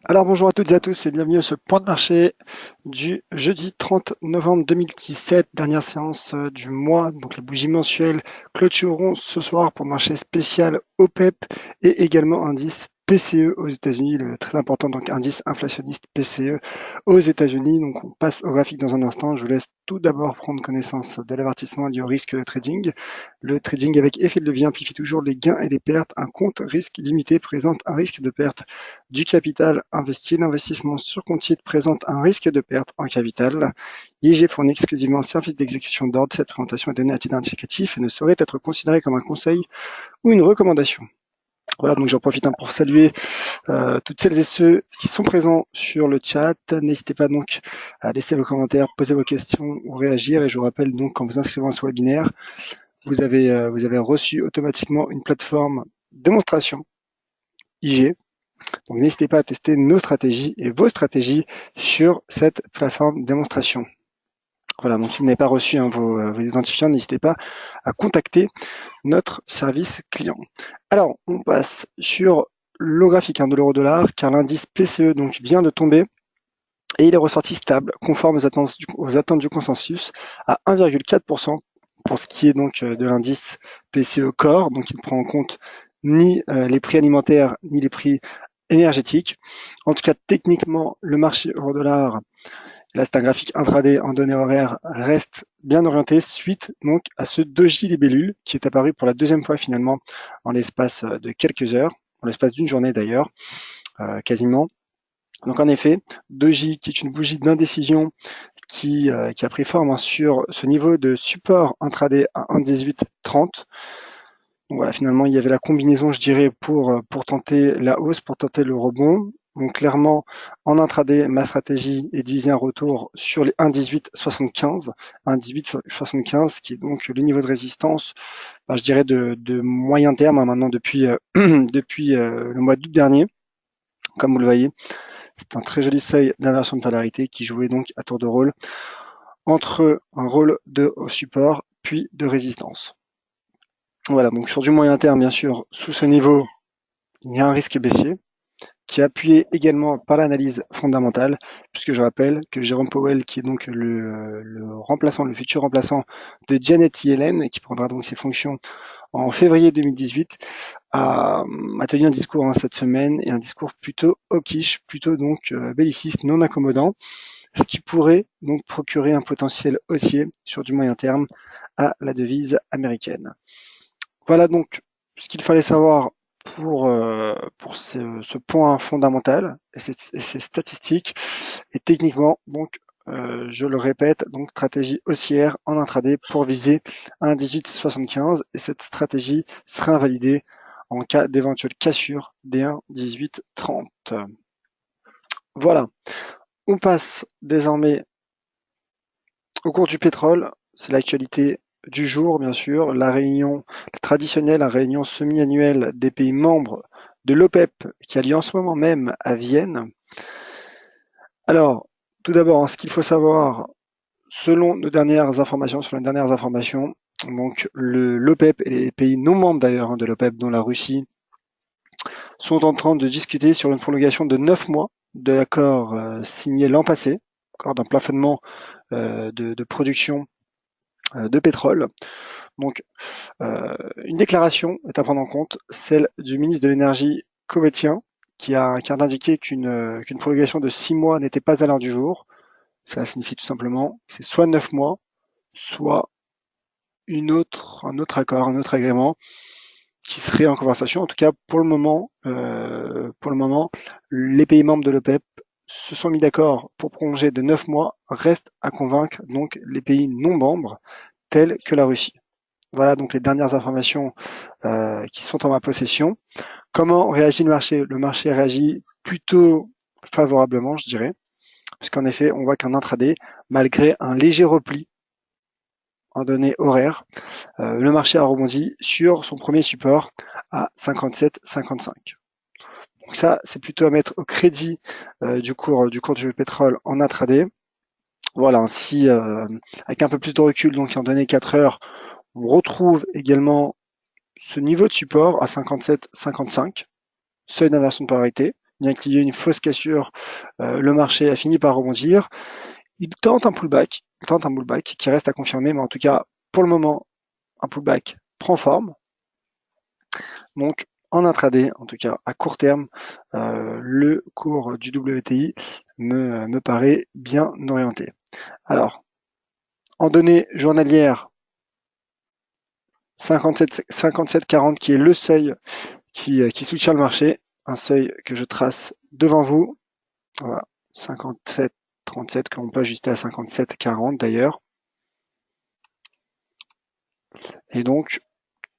Alors bonjour à toutes et à tous et bienvenue à ce point de marché du jeudi 30 novembre 2017, dernière séance du mois. Donc les bougies mensuelles clôtureront ce soir pour le marché spécial OPEP et également indice PCE aux États-Unis, le très important donc indice inflationniste PCE aux États-Unis. Donc on passe au graphique dans un instant. Je vous laisse tout d'abord prendre connaissance de l'avertissement lié au risque de trading. Le trading avec effet de levier amplifie toujours les gains et les pertes. Un compte risque limité présente un risque de perte du capital investi. L'investissement sur compte titre présente un risque de perte en capital. IG fournit exclusivement un service d'exécution d'ordre. Cette présentation est donnée à titre indicatif et ne saurait être considérée comme un conseil ou une recommandation. Voilà, donc j'en profite pour saluer toutes celles et ceux qui sont présents sur le chat. N'hésitez pas donc à laisser vos commentaires, poser vos questions ou réagir. Et je vous rappelle donc qu'en vous inscrivant à ce webinaire, vous avez reçu automatiquement une plateforme démonstration IG. Donc n'hésitez pas à tester nos stratégies et vos stratégies sur cette plateforme démonstration. Voilà, donc si vous n'avez pas reçu vos identifiants, n'hésitez pas à contacter notre service client. Alors, on passe sur le graphique de l'euro-dollar, car l'indice PCE donc vient de tomber et il est ressorti stable, conforme aux attentes du consensus, à 1,4% pour ce qui est donc de l'indice PCE Core, donc il ne prend en compte ni les prix alimentaires ni les prix énergétiques. En tout cas, techniquement, le marché euro-dollar, là c'est un graphique intraday en données horaires, reste bien orienté suite donc à ce doji libellule qui est apparu pour la deuxième fois finalement en l'espace de quelques heures, en l'espace d'une journée d'ailleurs, quasiment. Donc en effet, doji qui est une bougie d'indécision qui a pris forme sur ce niveau de support intraday à 1,1830. Donc voilà, finalement, il y avait la combinaison, je dirais, pour tenter la hausse, pour tenter le rebond. Donc clairement, en intraday, ma stratégie est de viser un retour sur les 1,1875, 1,1875, qui est donc le niveau de résistance, je dirais, de moyen terme, maintenant depuis, depuis le mois d'août dernier. Comme vous le voyez, c'est un très joli seuil d'inversion de polarité qui jouait donc à tour de rôle entre un rôle de support puis de résistance. Voilà, donc sur du moyen terme, bien sûr, sous ce niveau, il y a un risque baissier qui est appuyé également par l'analyse fondamentale, puisque je rappelle que Jérôme Powell, qui est donc le futur remplaçant de Janet Yellen, et qui prendra donc ses fonctions en février 2018, a tenu un discours cette semaine, et un discours plutôt hawkish, plutôt donc belliciste, non accommodant, ce qui pourrait donc procurer un potentiel haussier sur du moyen terme à la devise américaine. Voilà donc ce qu'il fallait savoir pour ce point fondamental et ces statistiques. Et techniquement, donc, je le répète, donc stratégie haussière en intraday pour viser un 18,75 et cette stratégie sera invalidée en cas d'éventuelle cassure des 1,1830. Voilà, on passe désormais au cours du pétrole. C'est l'actualité du jour, bien sûr, la réunion traditionnelle, la réunion semi-annuelle des pays membres de l'OPEP qui a lieu en ce moment même à Vienne. Alors, tout d'abord, ce qu'il faut savoir, selon les dernières informations, donc l'OPEP et les pays non membres d'ailleurs de l'OPEP, dont la Russie, sont en train de discuter sur une prolongation de 9 mois de l'accord signé l'an passé, accord d'un plafonnement de production de pétrole. Donc, une déclaration est à prendre en compte, celle du ministre de l'Énergie koweïtien, qui a indiqué qu'une prolongation de 6 mois n'était pas à l'heure du jour. Ça signifie tout simplement que c'est soit 9 mois, soit un autre accord, un autre agrément qui serait en conversation. En tout cas, pour le moment, les pays membres de l'OPEP se sont mis d'accord pour prolonger de 9 mois. Reste à convaincre donc les pays non membres tels que la Russie. Voilà donc les dernières informations qui sont en ma possession. Comment réagit le marché? Le marché réagit plutôt favorablement, je dirais, puisqu'en effet, on voit qu'en intraday, malgré un léger repli en données horaires, le marché a rebondi sur son premier support à 57,55. Donc ça, c'est plutôt à mettre au crédit du pétrole en intraday. Voilà, ainsi, avec un peu plus de recul, donc en données 4 heures, on retrouve également ce niveau de support à 57,55, seuil d'inversion de polarité, bien qu'il y ait une fausse cassure, le marché a fini par rebondir. Il tente un pullback, qui reste à confirmer, mais en tout cas, pour le moment, un pullback prend forme. Donc, en intraday, en tout cas à court terme, le cours du WTI me paraît bien orienté. Alors, en données journalières, 57,40 qui est le seuil qui soutient le marché, un seuil que je trace devant vous. Voilà, 57,37 qu'on peut ajuster à 57,40 d'ailleurs. Et donc,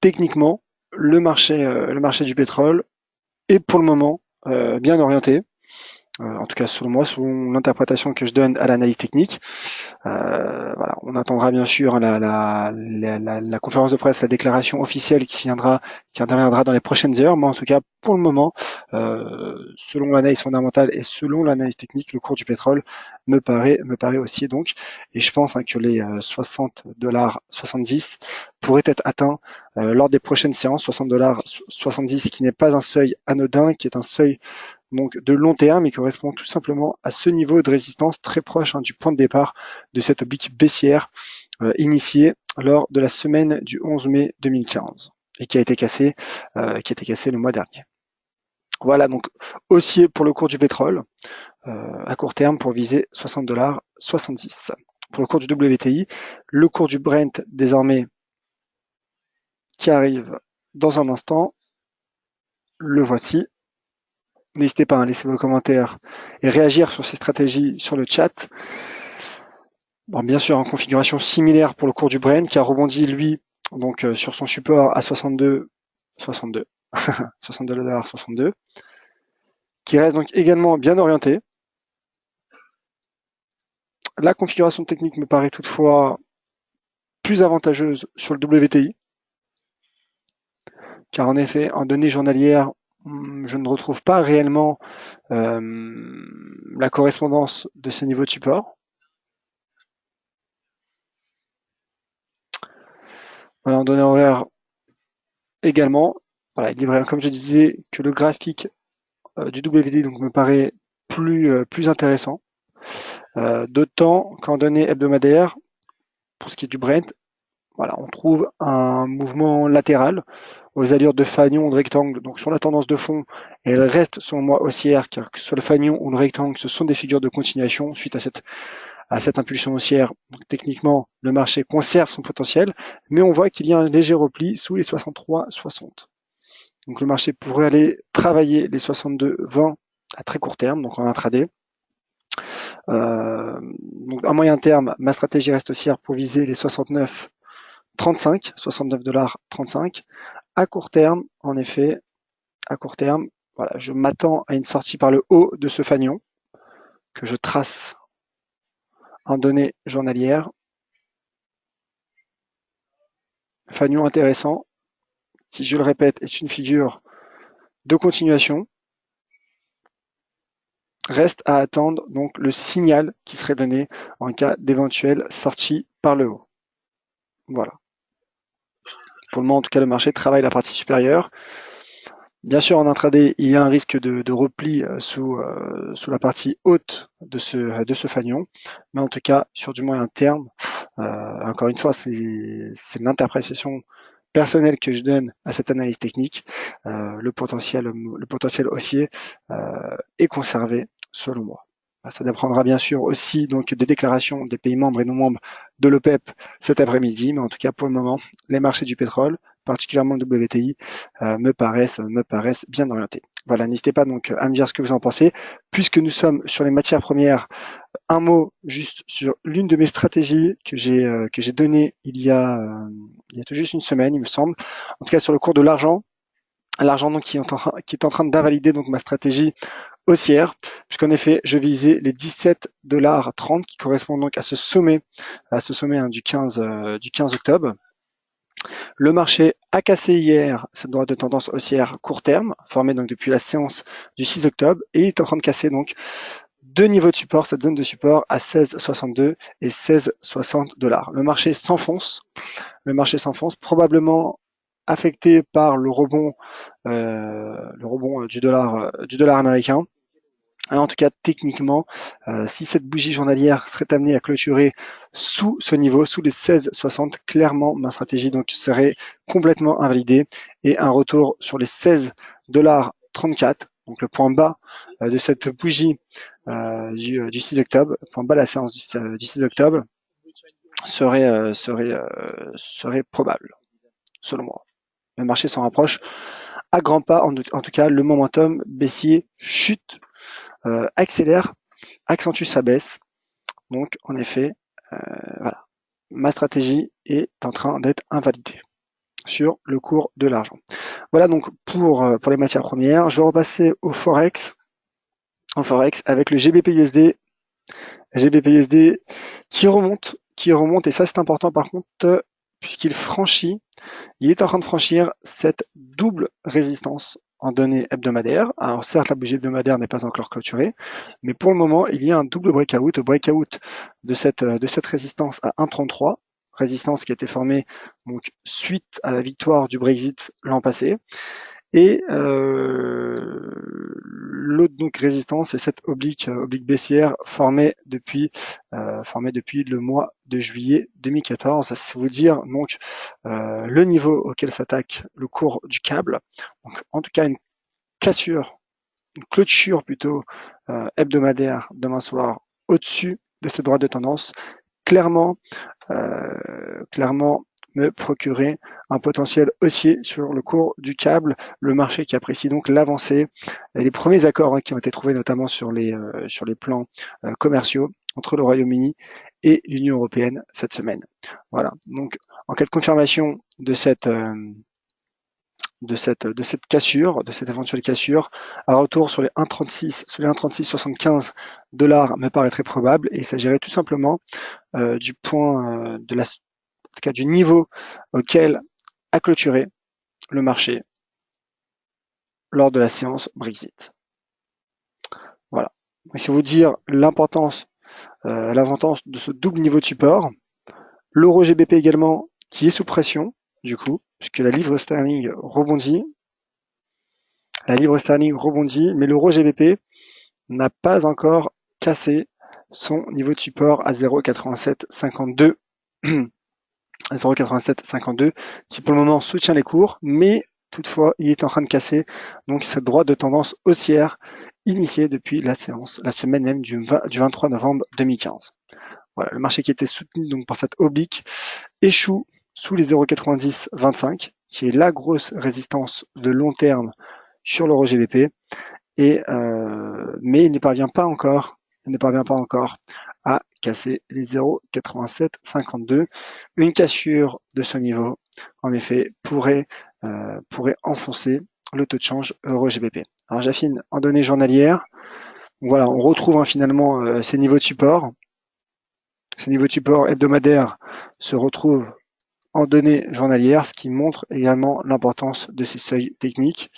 techniquement, le marché du pétrole est pour le moment bien orienté. En tout cas, selon moi, selon l'interprétation que je donne à l'analyse technique. Voilà, on attendra bien sûr la conférence de presse, la déclaration officielle qui interviendra dans les prochaines heures. Mais en tout cas, pour le moment, selon l'analyse fondamentale et selon l'analyse technique, le cours du pétrole me paraît aussi donc. Et je pense que les 60,70 pourraient être atteints lors des prochaines séances. 60,70 qui n'est pas un seuil anodin, qui est un seuil donc de long terme et correspond tout simplement à ce niveau de résistance très proche du point de départ de cette oblique baissière initiée lors de la semaine du 11 mai 2015 et qui a été cassée le mois dernier. Voilà donc haussier pour le cours du pétrole à court terme pour viser 60,70 $. Pour le cours du WTI, le cours du Brent désormais qui arrive dans un instant, le voici. N'hésitez pas à laisser vos commentaires et réagir sur ces stratégies sur le chat. Bon, bien sûr, en configuration similaire pour le cours du Brent qui a rebondi, lui, donc sur son support à 62, 62, qui reste donc également bien orienté. La configuration technique me paraît toutefois plus avantageuse sur le WTI, car en effet, en données journalières, je ne retrouve pas réellement la correspondance de ces niveaux de support. Voilà, en données horaires également. Voilà, il est vrai, comme je disais, que le graphique du WTI donc, me paraît plus intéressant. D'autant qu'en données hebdomadaires, pour ce qui est du Brent, voilà, on trouve un mouvement latéral aux allures de fanion ou de rectangle, donc sur la tendance de fond, et elle reste selon moi haussière, car que ce soit le fanion ou le rectangle, ce sont des figures de continuation suite à cette impulsion haussière. Donc, techniquement, le marché conserve son potentiel, mais on voit qu'il y a un léger repli sous les 63,60. Donc le marché pourrait aller travailler les 62,20 à très court terme, donc en intraday. Donc à moyen terme, ma stratégie reste haussière pour viser les 69,35, 69,35 $. À court terme, en effet, voilà, je m'attends à une sortie par le haut de ce fanion que je trace en données journalières. Fanion intéressant, qui, je le répète, est une figure de continuation. Reste à attendre donc le signal qui serait donné en cas d'éventuelle sortie par le haut. Voilà. Pour le moment, en tout cas, le marché travaille la partie supérieure. Bien sûr, en intraday, il y a un risque de repli sous la partie haute de ce fanion. Mais en tout cas, sur du moyen terme, encore une fois, c'est l'interprétation personnelle que je donne à cette analyse technique. Le potentiel haussier est conservé selon moi. Ça dépendra bien sûr aussi donc des déclarations des pays membres et non membres de l'OPEP cet après-midi, mais en tout cas pour le moment, les marchés du pétrole, particulièrement le WTI, me paraissent bien orientés. Voilà, n'hésitez pas donc à me dire ce que vous en pensez. Puisque nous sommes sur les matières premières, un mot juste sur l'une de mes stratégies que j'ai donnée il y a tout juste une semaine, il me semble. En tout cas sur le cours de l'argent donc qui est en train d'invalider donc ma stratégie haussière, puisqu'en effet, je visais les 17,30 $ qui correspondent donc à ce sommet du 15 octobre. Le marché a cassé hier cette droite de tendance haussière court terme, formée donc depuis la séance du 6 octobre, et il est en train de casser donc deux niveaux de support, cette zone de support à 16,62 et 16,60 $. Le marché s'enfonce, probablement affecté par le rebond le rebond du dollar américain. En tout cas, techniquement, si cette bougie journalière serait amenée à clôturer sous ce niveau, sous les 16,60, clairement, ma stratégie donc serait complètement invalidée et un retour sur les 16,34 $, donc le point bas de cette bougie du 6 octobre, point bas de la séance du 6 octobre, serait probable, selon moi. Le marché s'en rapproche à grands pas, en tout cas, le momentum baissier chute, accélère, accentue sa baisse. Donc, en effet, voilà, ma stratégie est en train d'être invalidée sur le cours de l'argent. Voilà donc pour les matières premières. Je vais repasser au Forex, avec le GBP-USD. GBP-USD qui remonte, et ça c'est important par contre, puisqu'il est en train de franchir cette double résistance en données hebdomadaires. Alors certes, la bougie hebdomadaire n'est pas encore clôturée, mais pour le moment, il y a un double breakout de cette résistance à 1,33, résistance qui a été formée donc suite à la victoire du Brexit l'an passé. Et l'autre donc résistance, c'est cette oblique baissière formée depuis le mois de juillet 2014. C'est vous dire donc le niveau auquel s'attaque le cours du câble. Donc en tout cas une clôture plutôt hebdomadaire demain soir au-dessus de cette droite de tendance. Clairement me procurer un potentiel haussier sur le cours du câble, le marché qui apprécie donc l'avancée et les premiers accords qui ont été trouvés notamment sur les plans commerciaux entre le Royaume-Uni et l'Union européenne cette semaine. Voilà. Donc en cas de confirmation de cette cassure, de cette éventuelle cassure, un retour sur les 1,3675 $ me paraît très probable et il s'agirait tout simplement du point du niveau auquel a clôturé le marché lors de la séance Brexit. Voilà. Donc, c'est vous dire l'importance de ce double niveau de support. L'euro GBP également qui est sous pression du coup, puisque la livre sterling rebondit. Mais l'euro GBP n'a pas encore cassé son niveau de support à 0,8752. 0,8752 qui pour le moment soutient les cours, mais toutefois il est en train de casser donc cette droite de tendance haussière initiée depuis la semaine même du 23 novembre 2015. Voilà, le marché qui était soutenu donc par cette oblique échoue sous les 0,9025 qui est la grosse résistance de long terme sur l'euro GBP mais il ne parvient pas encore à casser les 0,8752. Une cassure de ce niveau, en effet, pourrait enfoncer le taux de change euro-GBP. Alors j'affine en données journalières. Voilà, on retrouve finalement ces niveaux de support. Ces niveaux de support hebdomadaires se retrouvent en données journalières, ce qui montre également l'importance de ces seuils techniques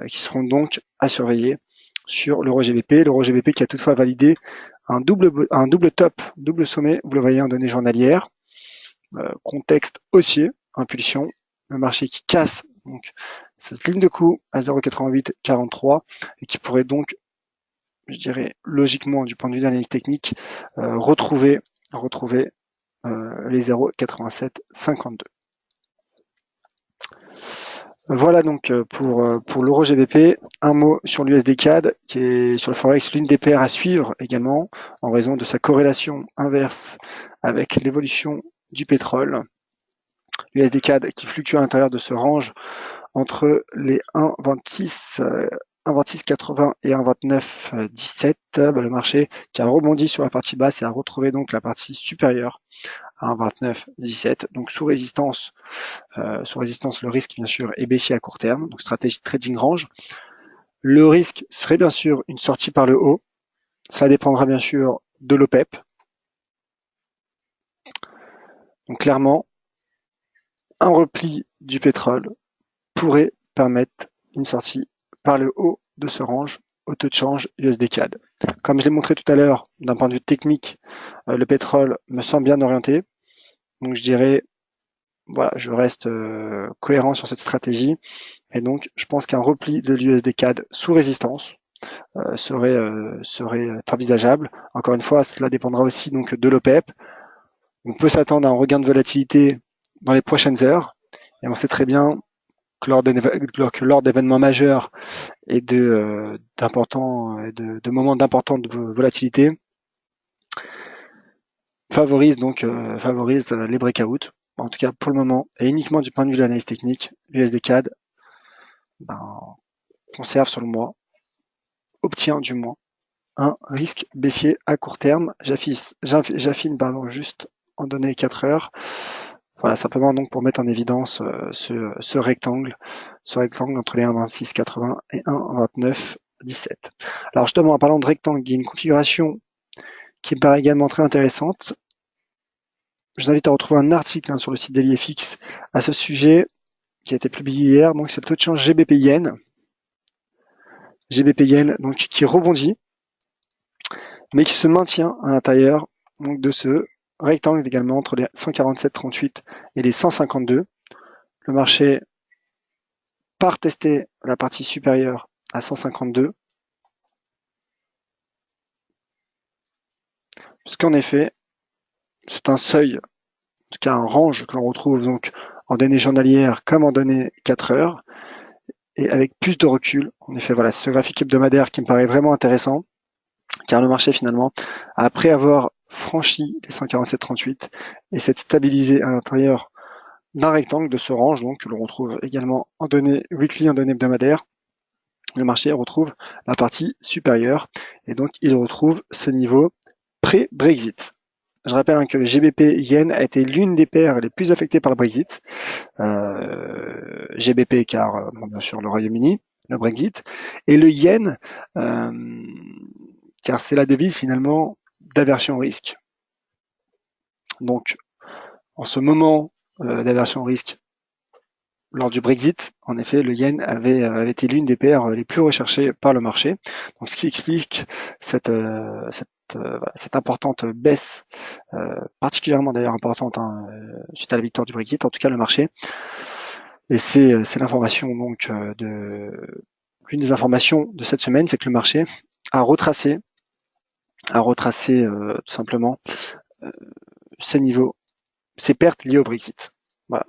qui seront donc à surveiller sur l'euro GBP. L'euro GBP qui a toutefois validé un double top, double sommet, vous le voyez en données journalières. Contexte haussier, impulsion, le marché qui casse donc cette ligne de coup à 0,8843 et qui pourrait donc, je dirais logiquement du point de vue d'analyse technique, retrouver les 0,8752. Voilà donc pour l'euro GBP. Un mot sur l'USD CAD qui est sur le Forex l'une des paires à suivre également en raison de sa corrélation inverse avec l'évolution du pétrole. L'USD CAD qui fluctue à l'intérieur de ce range entre les 1,2680 et 1,2917. Le marché qui a rebondi sur la partie basse et a retrouvé donc la partie supérieure à 1,2917. Donc sous résistance, le risque bien sûr est baissier à court terme, donc stratégie trading range. Le risque serait bien sûr une sortie par le haut. Ça dépendra bien sûr de l'OPEP. Donc clairement, un repli du pétrole pourrait permettre une sortie par le haut de ce range au taux de change USD CAD. Comme je l'ai montré tout à l'heure, d'un point de vue technique, le pétrole me semble bien orienté. Donc je dirais voilà, je reste cohérent sur cette stratégie. Et donc, je pense qu'un repli de l'USD CAD sous résistance serait envisageable. Encore une fois, cela dépendra aussi donc de l'OPEP. On peut s'attendre à un regain de volatilité dans les prochaines heures. Et on sait très bien que lors d'événements majeurs et de moments d'importante volatilité, favorise les breakouts. En tout cas, pour le moment, et uniquement du point de vue de l'analyse technique, l'USD CAD conserve, selon moi, obtient du moins un risque baissier à court terme. J'affine juste en données 4 heures. Voilà, simplement donc pour mettre en évidence ce rectangle entre les 1,2680 et 1,2917. Alors justement, en parlant de rectangle, il y a une configuration qui me paraît également très intéressante. Je vous invite à retrouver un article sur le site DailyFX à ce sujet qui a été publié hier. Donc c'est le taux de change GBP Yen. GBP Yen donc qui rebondit, mais qui se maintient à l'intérieur donc de ce rectangle également entre les 147,38 et les 152. Le marché part tester la partie supérieure à 152. Parce qu'en effet, c'est un seuil, en tout cas un range que l'on retrouve donc en données journalières comme en données 4 heures. Et avec plus de recul, en effet, voilà, ce graphique hebdomadaire qui me paraît vraiment intéressant, car le marché finalement, après avoir franchi les 147,38 et s'être stabilisé à l'intérieur d'un rectangle de ce range, donc que l'on retrouve également en données weekly, en données hebdomadaires, le marché retrouve la partie supérieure et donc il retrouve ce niveau pré-Brexit. Je rappelle que le GBP Yen a été l'une des paires les plus affectées par le Brexit. GBP car bien sûr le Royaume-Uni, le Brexit, et le Yen car c'est la devise finalement d'aversion au risque. Donc en ce moment d'aversion au risque lors du Brexit, en effet, le yen avait été l'une des paires les plus recherchées par le marché. Donc, ce qui explique cette importante baisse, particulièrement d'ailleurs importante suite à la victoire du Brexit, en tout cas le marché. Et c'est l'information donc l'une des informations de cette semaine, c'est que le marché a retracé tout simplement ses niveaux, ses pertes liées au Brexit. Voilà.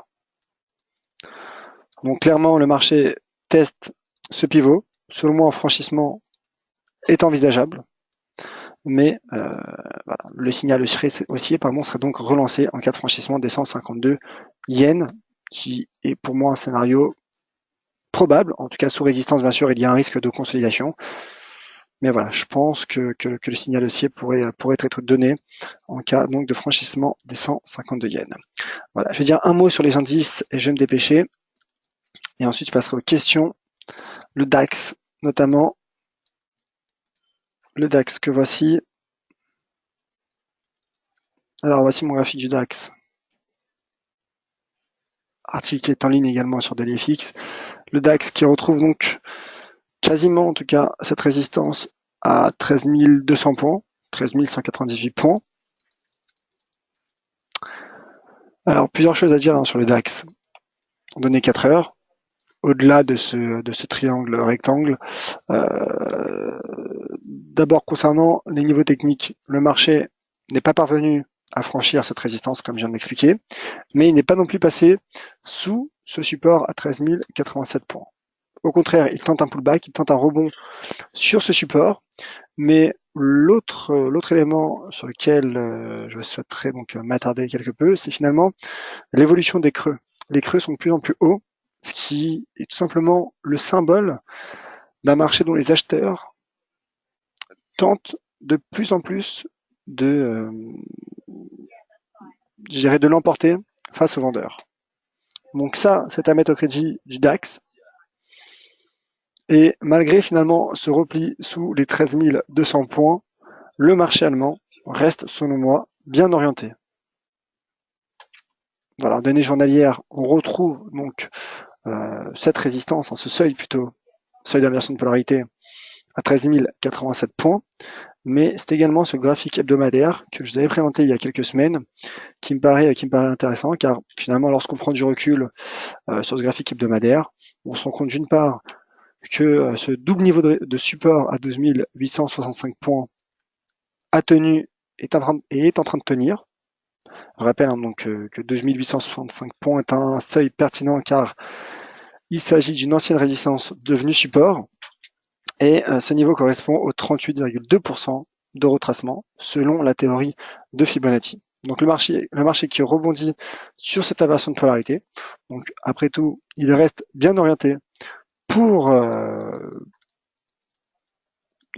Donc clairement, le marché teste ce pivot. Selon moi, un franchissement est envisageable, mais voilà, le signal haussier serait donc relancé en cas de franchissement des 152 yens, qui est pour moi un scénario probable. En tout cas, sous résistance, bien sûr, il y a un risque de consolidation. Mais voilà, je pense que le signal haussier pourrait être donné en cas donc de franchissement des 152 yens. Voilà, je vais dire un mot sur les indices et je vais me dépêcher. Et ensuite, je passerai aux questions. Le DAX, notamment. Le DAX que voici. Alors, voici mon graphique du DAX. Article qui est en ligne également sur DailyFX. Le DAX qui retrouve donc quasiment, en tout cas, cette résistance à 13 200 points, 13 198 points. Alors, plusieurs choses à dire sur le DAX. Données 4 heures. Au-delà de ce triangle rectangle, d'abord concernant les niveaux techniques, le marché n'est pas parvenu à franchir cette résistance comme je viens de m'expliquer, mais il n'est pas non plus passé sous ce support à 13 087 points. Au contraire, il tente un pullback, il tente un rebond sur ce support, mais l'autre élément sur lequel je souhaiterais donc m'attarder quelque peu, c'est finalement l'évolution des creux. Les creux sont de plus en plus hauts, ce qui est tout simplement le symbole d'un marché dont les acheteurs tentent de plus en plus de l'emporter face aux vendeurs. Donc ça, c'est à mettre au crédit du DAX. Et malgré finalement ce repli sous les 13 200 points, le marché allemand reste, selon moi, bien orienté. Voilà, en données journalières, on retrouve donc cette résistance, ce seuil plutôt, seuil d'inversion de polarité, à 13 087 points. Mais c'est également ce graphique hebdomadaire que je vous avais présenté il y a quelques semaines qui me paraît intéressant, car finalement, lorsqu'on prend du recul sur ce graphique hebdomadaire, on se rend compte d'une part que ce double niveau de support à 12 865 points a tenu est en train de tenir. Je rappelle donc que 12 865 points est un seuil pertinent car il s'agit d'une ancienne résistance devenue support et ce niveau correspond au 38,2% de retracement selon la théorie de Fibonacci. Donc le marché qui rebondit sur cette inversion de polarité. Donc après tout, il reste bien orienté pour,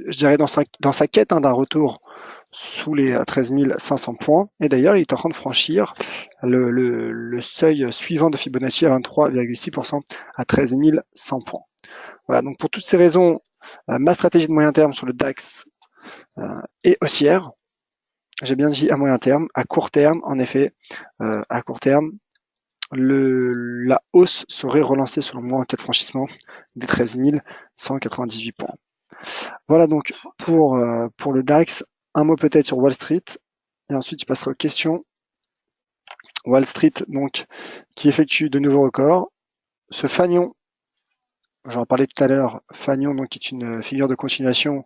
je dirais dans sa quête d'un retour sous les 13 500 points. Et d'ailleurs, il est en train de franchir le seuil suivant de Fibonacci à 23,6% à 13 100 points. Voilà, donc pour toutes ces raisons, ma stratégie de moyen terme sur le DAX est haussière. J'ai bien dit à moyen terme. À court terme, en effet, à court terme, la hausse serait relancée selon moi en cas de franchissement des 13 198 points. Voilà donc pour le DAX. Un mot peut-être sur Wall Street et ensuite je passerai aux questions. Wall Street donc qui effectue de nouveaux records. Ce fanion, j'en parlais tout à l'heure, fanion donc qui est une figure de continuation,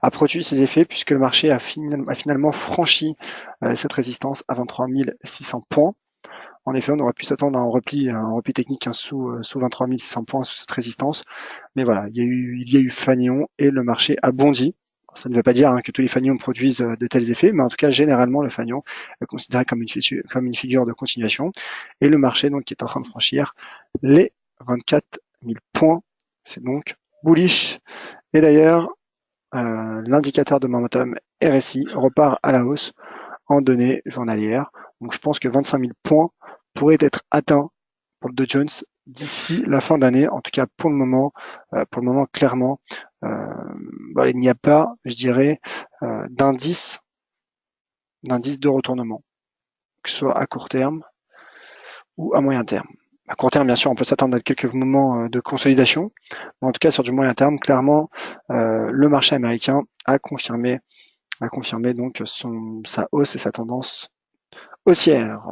a produit ses effets puisque le marché a finalement franchi cette résistance à 23 600 points. En effet, on aurait pu s'attendre à un repli technique sous 23 600 points sous cette résistance. Mais voilà, il y a eu fanion et le marché a bondi. Ça ne veut pas dire que tous les fanions produisent de tels effets, mais en tout cas, généralement, le fanion est considéré comme une figure de continuation. Et le marché donc qui est en train de franchir les 24 000 points. C'est donc bullish. Et d'ailleurs, l'indicateur de momentum RSI repart à la hausse en données journalières. Donc je pense que 25 000 points pourraient être atteints pour le Dow Jones d'ici la fin d'année. En tout cas, pour le moment, clairement, il n'y a pas, je dirais, d'indice de retournement, que ce soit à court terme ou à moyen terme. À court terme, bien sûr, on peut s'attendre à quelques moments de consolidation, mais en tout cas, sur du moyen terme, clairement, le marché américain a confirmé donc sa hausse et sa tendance haussière.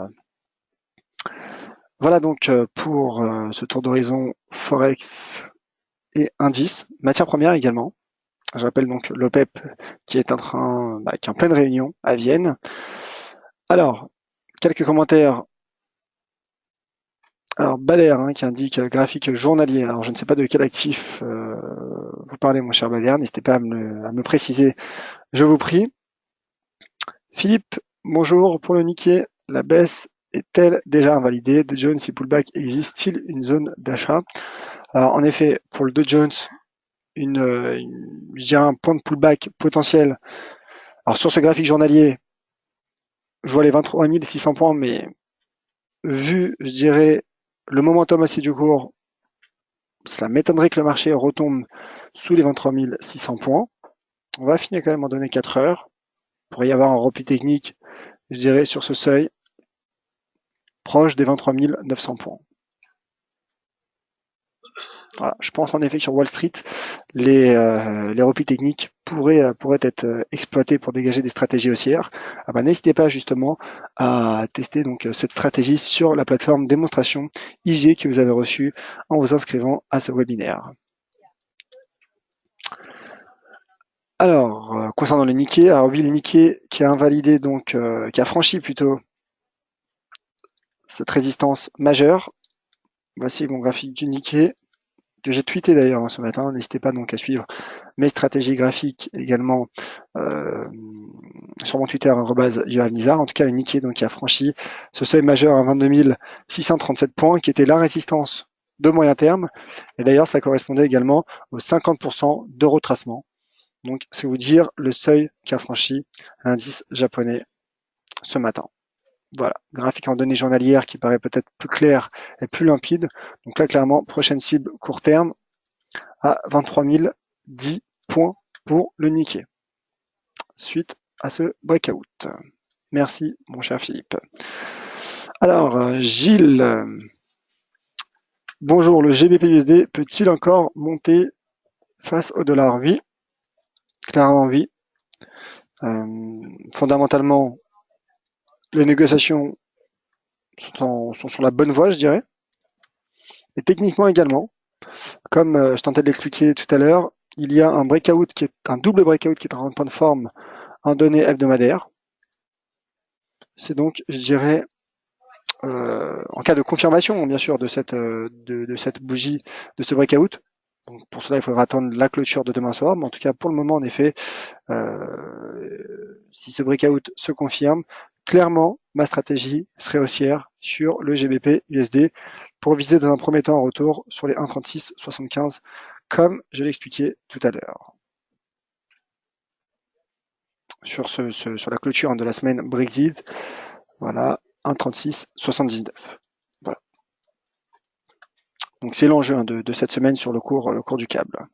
Voilà donc pour ce tour d'horizon Forex et indice, matières premières également. Je rappelle donc l'OPEP qui est qui est en pleine réunion à Vienne. Alors, quelques commentaires. Alors, Bader qui indique graphique journalier. Alors, je ne sais pas de quel actif vous parlez, mon cher Bader. N'hésitez pas à me préciser, je vous prie. Philippe, bonjour. Pour le Nikkei, la baisse est-elle déjà invalidée? Dow Jones et pullback, existe-t-il une zone d'achat? Alors, en effet, pour le Dow Jones, je dirais un point de pullback potentiel. Alors, sur ce graphique journalier, je vois les 23 600 points, mais vu, je dirais, le momentum assez du cours, cela m'étonnerait que le marché retombe sous les 23 600 points. On va finir quand même en donner 4 heures. Il pourrait y avoir un repli technique, je dirais, sur ce seuil, proche des 23 900 points. Voilà, je pense en effet que sur Wall Street, les replis techniques pourraient être exploités pour dégager des stratégies haussières. N'hésitez pas justement à tester donc cette stratégie sur la plateforme démonstration IG que vous avez reçue en vous inscrivant à ce webinaire. Alors, concernant le Nikkei, alors oui, le Nikkei qui a invalidé donc, qui a franchi plutôt cette résistance majeure. Voici mon graphique du Nikkei que j'ai tweeté d'ailleurs ce matin. N'hésitez pas donc à suivre mes stratégies graphiques également sur mon Twitter @JohanNizar. En tout cas, le Nikkei donc qui a franchi ce seuil majeur à 22 637 points, qui était la résistance de moyen terme. Et d'ailleurs, ça correspondait également aux 50% de retracement. Donc, c'est vous dire le seuil qu'a franchi l'indice japonais ce matin. Voilà, graphique en données journalières qui paraît peut-être plus clair et plus limpide. Donc là, clairement, prochaine cible court terme à 23 010 points pour le Nikkei. Suite à ce breakout. Merci, mon cher Philippe. Alors, Gilles, bonjour, le GBP USD peut-il encore monter face au dollar? Oui, clairement oui. Fondamentalement, les négociations sont sur la bonne voie, je dirais. Et techniquement également, comme je tentais de l'expliquer tout à l'heure, il y a un breakout qui est un double breakout qui est en point de forme en données hebdomadaires. C'est donc, je dirais, en cas de confirmation, bien sûr, de cette bougie, de ce breakout. Donc pour cela, il faudra attendre la clôture de demain soir. Mais en tout cas, pour le moment, en effet, si ce breakout se confirme, clairement, ma stratégie serait haussière sur le GBP USD pour viser dans un premier temps un retour sur les 1,3675, comme je l'expliquais tout à l'heure. Sur la clôture de la semaine Brexit, voilà, 1,3679. Voilà. Donc c'est l'enjeu de cette semaine sur le cours du câble.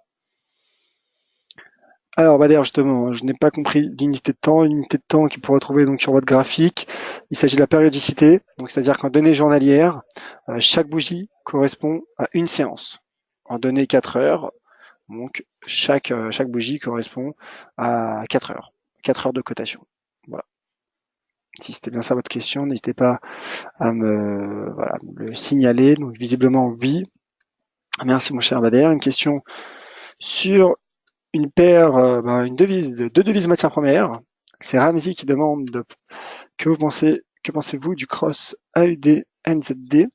Alors d'ailleurs justement, je n'ai pas compris l'unité de temps qu'il pourra trouver donc sur votre graphique. Il s'agit de la périodicité, donc c'est-à-dire qu'en données journalières, chaque bougie correspond à une séance. En données 4 heures, donc chaque bougie correspond à 4 heures. 4 heures de cotation. Voilà. Si c'était bien ça votre question, n'hésitez pas à me le signaler. Donc visiblement oui. Merci mon cher Bader. Une question sur une paire, deux devises matières premières. C'est Ramzi qui demande que pensez-vous du cross AUD NZD.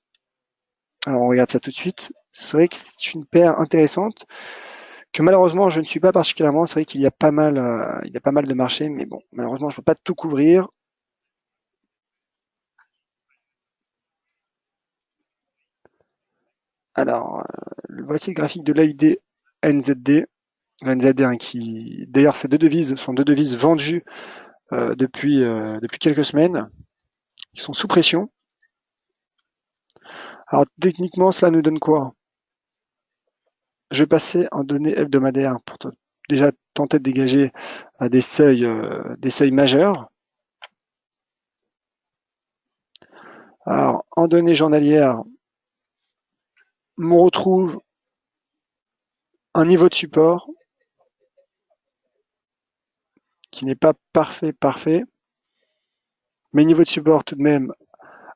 Alors on regarde ça tout de suite. C'est vrai que c'est une paire intéressante que malheureusement je ne suis pas particulièrement. C'est vrai qu'il y a pas mal de marchés, mais bon, malheureusement je ne peux pas tout couvrir. Alors voici le graphique de l'AUD NZD. Le NZD qui, d'ailleurs, ces deux devises sont deux devises vendues depuis quelques semaines, qui sont sous pression. Alors techniquement, cela nous donne quoi? Je vais passer en données hebdomadaires pour déjà tenter de dégager des seuils majeurs. Alors en données journalières, on retrouve un niveau de support qui n'est pas parfait, mais niveau de support tout de même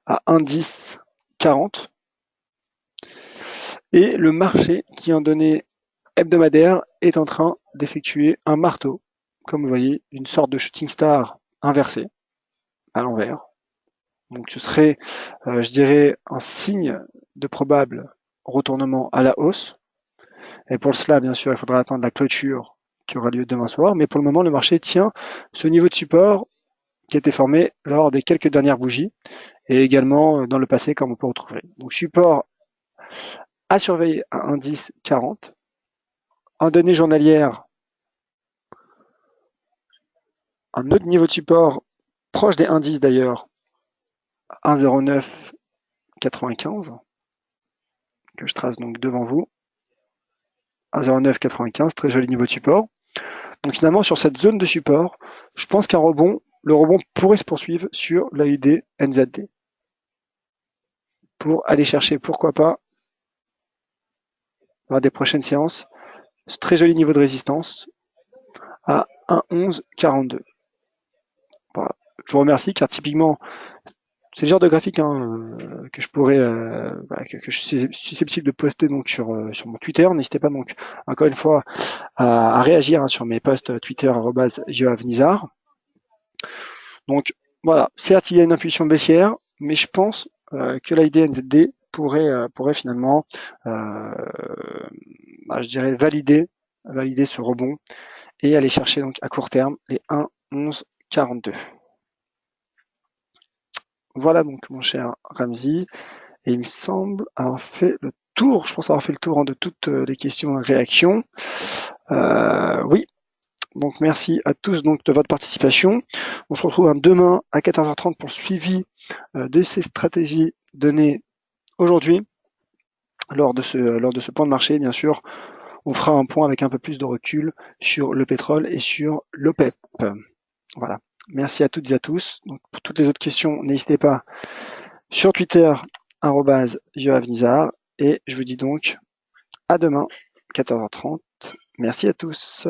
à 1,1040. Et le marché qui en données hebdomadaires est en train d'effectuer un marteau, comme vous voyez, une sorte de shooting star inversé, à l'envers. Donc ce serait, je dirais, un signe de probable retournement à la hausse. Et pour cela, bien sûr, il faudra attendre la clôture qui aura lieu demain soir. Mais pour le moment, le marché tient ce niveau de support qui a été formé lors des quelques dernières bougies et également dans le passé, comme on peut retrouver. Donc support à surveiller à 1,1040. En données journalières, un autre niveau de support proche des indices d'ailleurs, 1,0995, que je trace donc devant vous. 1,0995, très joli niveau de support. Donc finalement, sur cette zone de support, je pense le rebond pourrait se poursuivre sur l'AUD NZD. Pour aller chercher, pourquoi pas, lors des prochaines séances, ce très joli niveau de résistance à 1,1142. Voilà. Je vous remercie car typiquement, c'est le genre de graphique que je pourrais, que je suis susceptible de poster donc sur mon Twitter. N'hésitez pas donc encore une fois à réagir sur mes posts Twitter @joavnizar. Donc voilà, certes il y a une impulsion baissière, mais je pense que l'AUD NZD pourrait finalement, je dirais valider ce rebond et aller chercher donc à court terme les 1,1142. Voilà donc mon cher Ramzi, et il me semble avoir fait le tour, je pense avoir fait le tour de toutes les questions et réactions. Oui, donc merci à tous donc de votre participation. On se retrouve demain à 14h30 pour le suivi de ces stratégies données aujourd'hui. Lors de ce point de marché, bien sûr, on fera un point avec un peu plus de recul sur le pétrole et sur l'OPEP. Voilà. Merci à toutes et à tous. Donc, pour toutes les autres questions, n'hésitez pas sur Twitter, @joavnizar. Et je vous dis donc à demain, 14h30. Merci à tous.